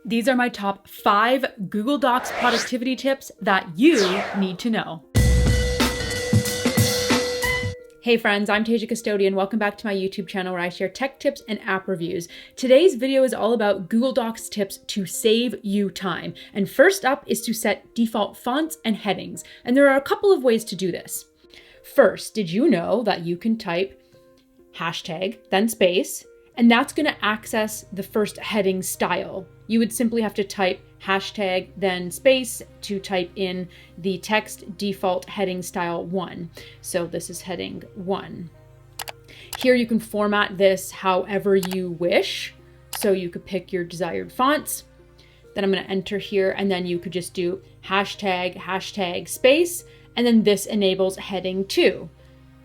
These are my top 5 Google Docs productivity tips that you need to know. Hey friends, I'm Tasia Custode and welcome back to my YouTube channel where I share tech tips and app reviews. Today's video is all about Google Docs tips to save you time. And first up is to set default fonts and headings. And there are a couple of ways to do this. First, did you know that you can type hashtag, then space, and that's going to access the first heading style. You would simply have to type hashtag, then space to type in the text default heading style 1. So this is heading 1. Here you can format this however you wish. So you could pick your desired fonts. Then I'm going to enter here and then you could just do hashtag, hashtag space, and then this enables heading 2.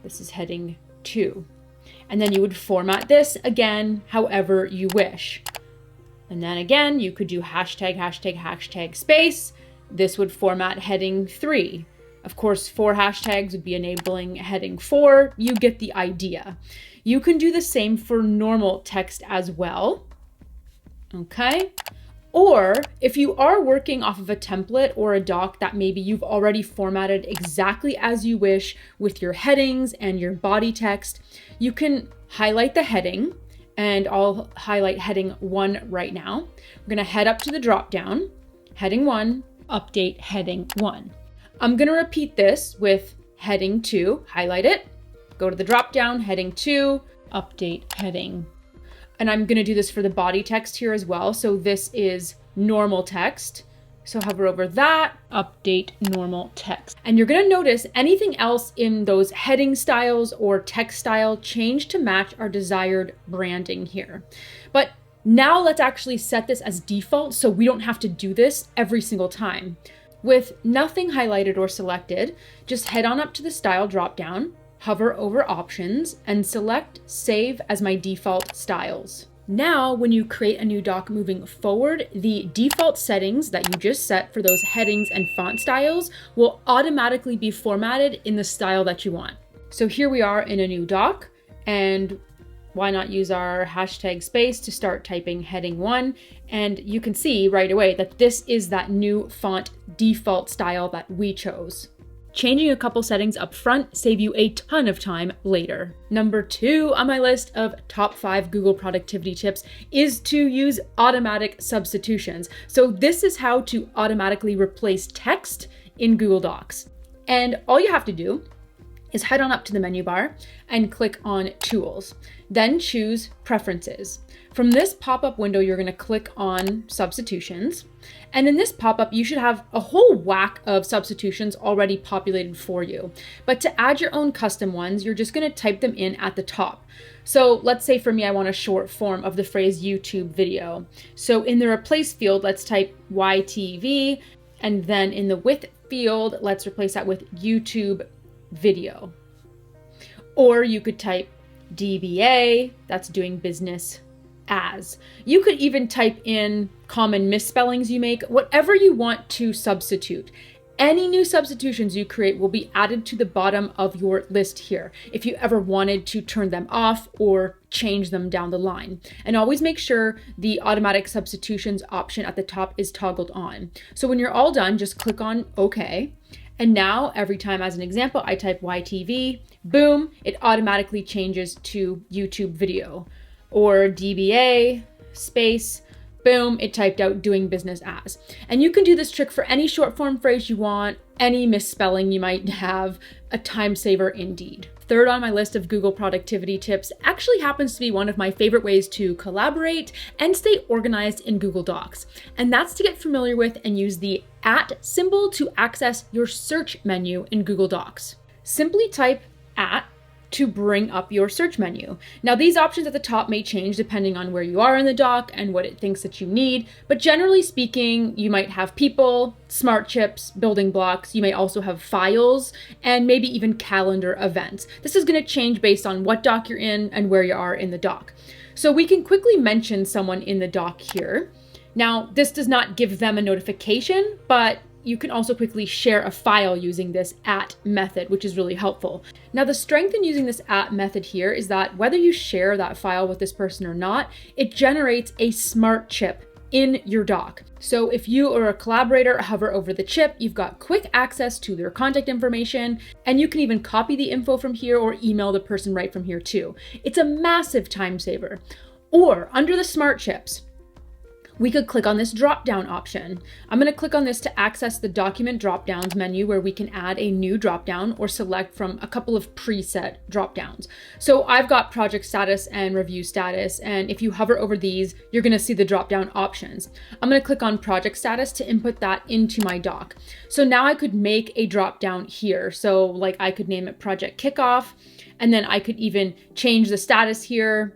This is heading 2. And then you would format this again however you wish. And then again, you could do hashtag, hashtag, hashtag space. This would format heading 3. Of course, 4 hashtags would be enabling heading 4. You get the idea. You can do the same for normal text as well. Okay. Or if you are working off of a template or a doc that maybe you've already formatted exactly as you wish with your headings and your body text, you can highlight the heading, and I'll highlight heading 1 right now. We're gonna head up to the drop down, heading 1, update heading 1. I'm gonna repeat this with heading 2, highlight it, go to the drop down, heading 2, update heading. And I'm gonna do this for the body text here as well. So this is normal text. So hover over that, update normal text. And you're gonna notice anything else in those heading styles or text style change to match our desired branding here. But now let's actually set this as default so we don't have to do this every single time. With nothing highlighted or selected, just head on up to the style dropdown, hover over options, and select save as my default styles. Now, when you create a new doc moving forward, the default settings that you just set for those headings and font styles will automatically be formatted in the style that you want. So here we are in a new doc, and why not use our hashtag space to start typing heading 1? And you can see right away that this is that new font default style that we chose. Changing a couple settings up front save you a ton of time later. Number 2 on my list of top 5 Google productivity tips is to use automatic substitutions. So this is how to automatically replace text in Google Docs. And all you have to do is head on up to the menu bar and click on Tools. Then choose Preferences. From this pop-up window, you're gonna click on Substitutions. And in this pop-up, you should have a whole whack of substitutions already populated for you. But to add your own custom ones, you're just gonna type them in at the top. So let's say for me, I want a short form of the phrase YouTube video. So in the replace field, let's type YTV. And then in the with field, let's replace that with YouTube video. Or you could type DBA, that's doing business as. You could even type in common misspellings you make, whatever you want to substitute. Any new substitutions you create will be added to the bottom of your list here if you ever wanted to turn them off or change them down the line. And always make sure the automatic substitutions option at the top is toggled on. So when you're all done, just click on OK. And now every time, as an example, I type YTV, boom, it automatically changes to YouTube video. Or DBA space, boom, it typed out doing business as. And you can do this trick for any short form phrase you want, any misspelling you might have, a time saver indeed. Third on my list of Google productivity tips actually happens to be one of my favorite ways to collaborate and stay organized in Google Docs. And that's to get familiar with and use the @ symbol to access your search menu in Google Docs. Simply type @ to bring up your search menu. Now these options at the top may change depending on where you are in the doc and what it thinks that you need, but generally speaking, you might have people, smart chips, building blocks, you may also have files, and maybe even calendar events. This is gonna change based on what doc you're in and where you are in the doc. So we can quickly mention someone in the doc here. Now, this does not give them a notification, but you can also quickly share a file using this @ method, which is really helpful. Now, the strength in using this @ method here is that whether you share that file with this person or not, it generates a smart chip in your doc. So if you or a collaborator hover over the chip, you've got quick access to their contact information, and you can even copy the info from here or email the person right from here too. It's a massive time saver. Or under the smart chips, we could click on this drop-down option. I'm going to click on this to access the document drop-downs menu where we can add a new drop-down or select from a couple of preset drop-downs. So I've got project status and review status, and if you hover over these, you're going to see the drop-down options. I'm going to click on project status to input that into my doc. So now I could make a drop-down here. So like I could name it project kickoff, and then I could even change the status here.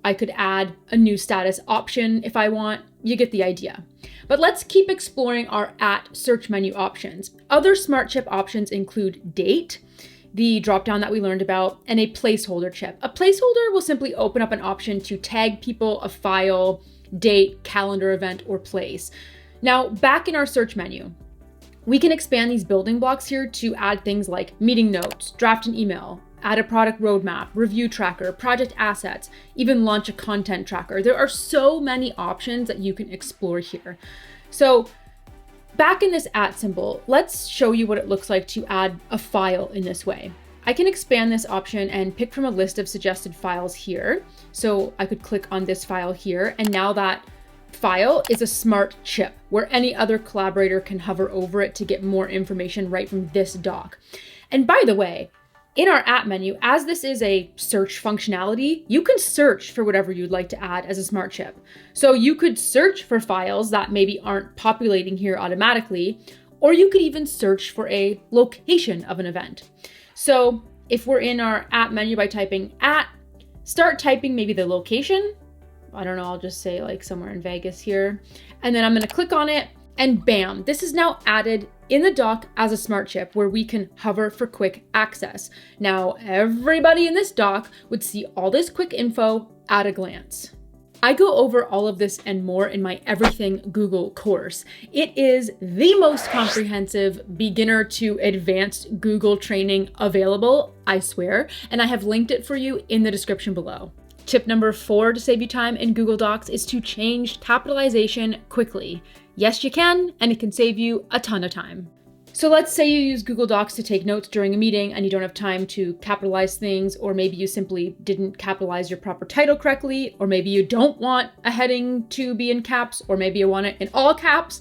I could add a new status option if I want. You get the idea. But let's keep exploring our search menu options. Other smart chip options include date, the dropdown that we learned about, and a placeholder chip. A placeholder will simply open up an option to tag people, a file, date, calendar event, or place. Now, back in our search menu, we can expand these building blocks here to add things like meeting notes, draft an email, add a product roadmap, review tracker, project assets, even launch a content tracker. There are so many options that you can explore here. So back in this symbol, let's show you what it looks like to add a file in this way. I can expand this option and pick from a list of suggested files here. So I could click on this file here, and now that file is a smart chip where any other collaborator can hover over it to get more information right from this doc. And by the way, in our app menu, as this is a search functionality, you can search for whatever you'd like to add as a smart chip. So you could search for files that maybe aren't populating here automatically, or you could even search for a location of an event. So if we're in our app menu by typing start typing maybe the location. I don't know, I'll just say like somewhere in Vegas here. And then I'm going to click on it, and bam, this is now added in the doc as a smart chip where we can hover for quick access. Now, everybody in this doc would see all this quick info at a glance. I go over all of this and more in my Everything Google course. It is the most comprehensive beginner to advanced Google training available, I swear, and I have linked it for you in the description below. Tip number 4 to save you time in Google Docs is to change capitalization quickly. Yes, you can, and it can save you a ton of time. So let's say you use Google Docs to take notes during a meeting and you don't have time to capitalize things, or maybe you simply didn't capitalize your proper title correctly, or maybe you don't want a heading to be in caps, or maybe you want it in all caps,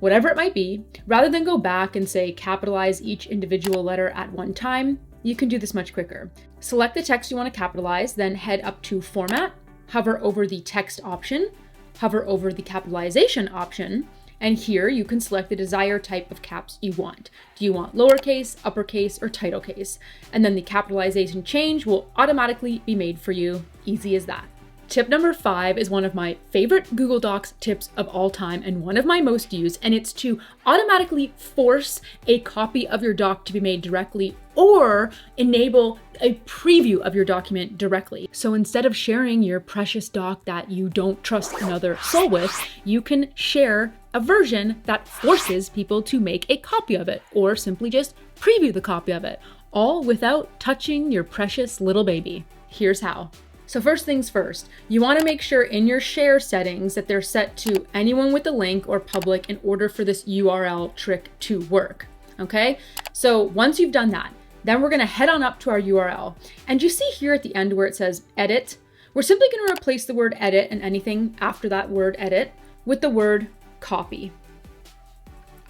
whatever it might be. Rather than go back and say capitalize each individual letter at one time, you can do this much quicker. Select the text you want to capitalize, then head up to Format, hover over the text option, hover over the capitalization option, and here you can select the desired type of caps you want. Do you want lowercase, uppercase, or title case? And then the capitalization change will automatically be made for you. Easy as that. Tip number 5 is one of my favorite Google Docs tips of all time and one of my most used, and it's to automatically force a copy of your doc to be made directly or enable a preview of your document directly. So instead of sharing your precious doc that you don't trust another soul with, you can share a version that forces people to make a copy of it or simply just preview the copy of it, all without touching your precious little baby. Here's how. So first things first, you want to make sure in your share settings that they're set to anyone with a link or public in order for this URL trick to work, okay? So once you've done that, then we're going to head on up to our URL. And you see here at the end where it says edit, we're simply going to replace the word edit and anything after that word edit with the word copy.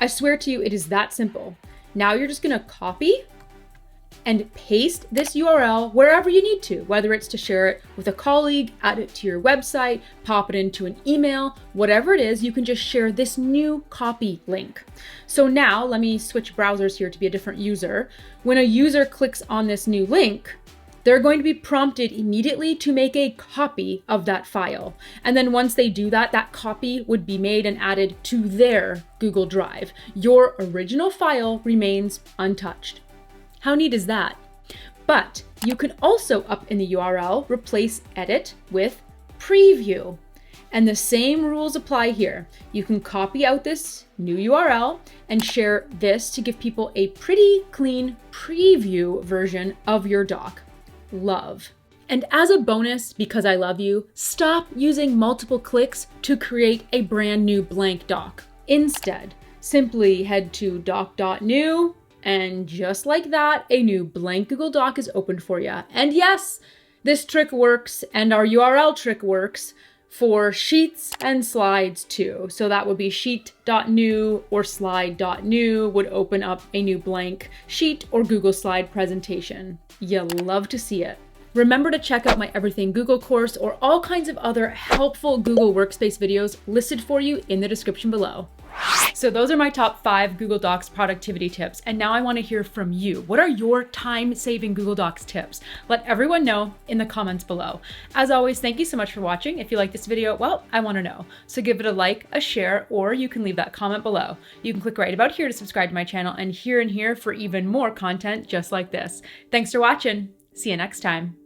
I swear to you, it is that simple. Now you're just going to copy and paste this URL wherever you need to, whether it's to share it with a colleague, add it to your website, pop it into an email, whatever it is, you can just share this new copy link. So now let me switch browsers here to be a different user. When a user clicks on this new link, they're going to be prompted immediately to make a copy of that file. And then once they do that, that copy would be made and added to their Google Drive. Your original file remains untouched. How neat is that? But you can also, up in the URL, replace edit with preview. And the same rules apply here. You can copy out this new URL and share this to give people a pretty clean preview version of your doc. Love. And as a bonus, because I love you, stop using multiple clicks to create a brand new blank doc. Instead, simply head to doc.new, and just like that, a new blank Google Doc is opened for you. And yes, this trick works, and our URL trick works for sheets and slides too. So that would be sheet.new or slide.new would open up a new blank sheet or Google slide presentation. You'll love to see it. Remember to check out my Everything Google course or all kinds of other helpful Google Workspace videos listed for you in the description below. So those are my top 5 Google Docs productivity tips. And now I want to hear from you. What are your time-saving Google Docs tips? Let everyone know in the comments below. As always, thank you so much for watching. If you like this video, well, I want to know. So give it a like, a share, or you can leave that comment below. You can click right about here to subscribe to my channel and here for even more content just like this. Thanks for watching. See you next time.